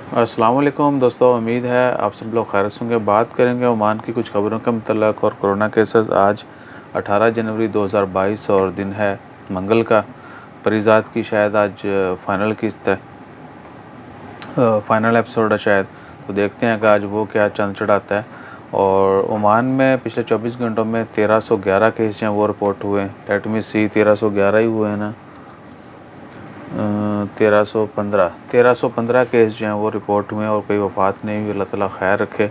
अस्सलाम वालेकुम दोस्तों, उम्मीद है आप सब लोग खैरियत से होंगे। बात करेंगे ओमान की कुछ खबरों के मतलब और कोरोना केसेस। आज 18 जनवरी 2022 और दिन है मंगल का। परिजात की शायद आज फाइनल किस्त है, फाइनल एपिसोड है शायद। तो देखते हैं कि आज वो क्या चंद चढ़ाता है। और ओमान में पिछले 24 घंटों में 1311 केस जो हैं वो रिपोर्ट हुए हैं। लेट मी सी, 1311 ही हुए हैं ना। 1315 केस जो हैं वो रिपोर्ट हुए हैं और कोई वफ़ात नहीं हुई। अल्लाह ताला खैर रखे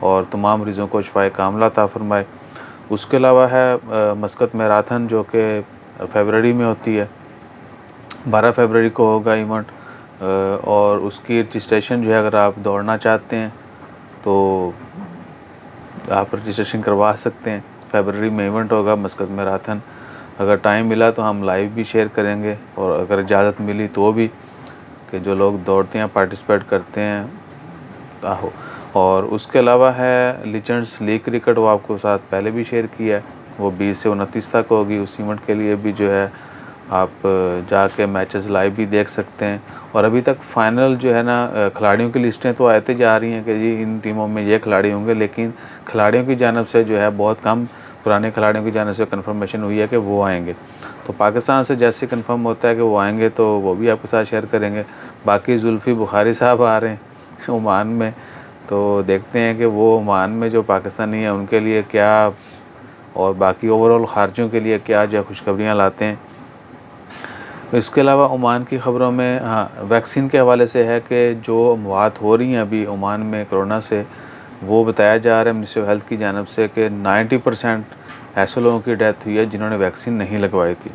और तमाम मरीज़ों को शिफाए कामिला अता फ़रमाए। उसके अलावा है मस्कत मैराथन जो कि फरवरी में होती है, 12 फरवरी को होगा इवेंट। और उसकी रजिस्ट्रेशन जो है, अगर आप दौड़ना चाहते हैं तो आप रजिस्ट्रेशन करवा सकते हैं। फरवरी में इवेंट होगा मस्कत मैराथन। अगर टाइम मिला तो हम लाइव भी शेयर करेंगे, और अगर इजाज़त मिली तो भी, कि जो लोग दौड़ते हैं पार्टिसिपेट करते हैं आहो। और उसके अलावा है लीजेंड्स लीग क्रिकेट, वो आपको साथ पहले भी शेयर किया है। वो 20 से 29 तक होगी। उस इवेंट के लिए भी जो है आप जाके मैचेस लाइव भी देख सकते हैं। और अभी तक फाइनल जो है ना, खिलाड़ियों की लिस्टें तो आती जा रही हैं कि जी इन टीमों में ये खिलाड़ी होंगे, लेकिन खिलाड़ियों की जानिब से जो है बहुत कम पुराने खिलाड़ियों की जानिब से कंफर्मेशन हुई है कि वो आएंगे। तो पाकिस्तान से जैसे कंफर्म होता है कि वो आएंगे तो वो भी आपके साथ शेयर करेंगे। बाकी जुल्फ़ी बुखारी साहब आ रहे हैं ओमान में, तो देखते हैं कि वो ओमान में जो पाकिस्तानी हैं उनके लिए क्या, और बाकी ओवरऑल खारजियों के लिए क्या जो खुशखबरियाँ लाते हैं। इसके अलावा ओमान की ख़बरों में हाँ, वैक्सीन के हवाले से है कि जो मौत हो रही हैं अभी ओमान में कोरोना से, वो बताया जा रहा है मिनिस्ट्री ऑफ हेल्थ की जानिब से कि 90% ऐसे लोगों की डेथ हुई है जिन्होंने वैक्सीन नहीं लगवाई थी।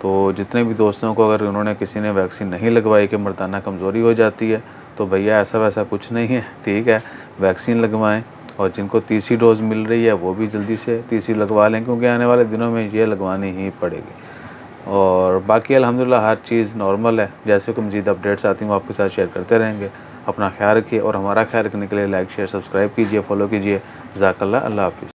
तो जितने भी दोस्तों को अगर उन्होंने किसी ने वैक्सीन नहीं लगवाई कि मर्दाना कमज़ोरी हो जाती है, तो भैया ऐसा वैसा कुछ नहीं है, ठीक है, वैक्सीन लगवाएं। और जिनको तीसरी डोज़ मिल रही है वो भी जल्दी से तीसरी लगवा लें, क्योंकि आने वाले दिनों में ये लगवानी ही पड़ेगी। और बाकी अल्हम्दुलिल्लाह हर चीज़ नॉर्मल है। जैसे कोई मज़ीद अपडेट्स आती हैं वो आपके साथ शेयर करते रहेंगे। अपना ख्याल रखिए और हमारा ख्याल रखने के लिए लाइक शेयर सब्सक्राइब कीजिए, फॉलो कीजिए। जज़ाकल्लाह, अल्लाह हाफ़िज़।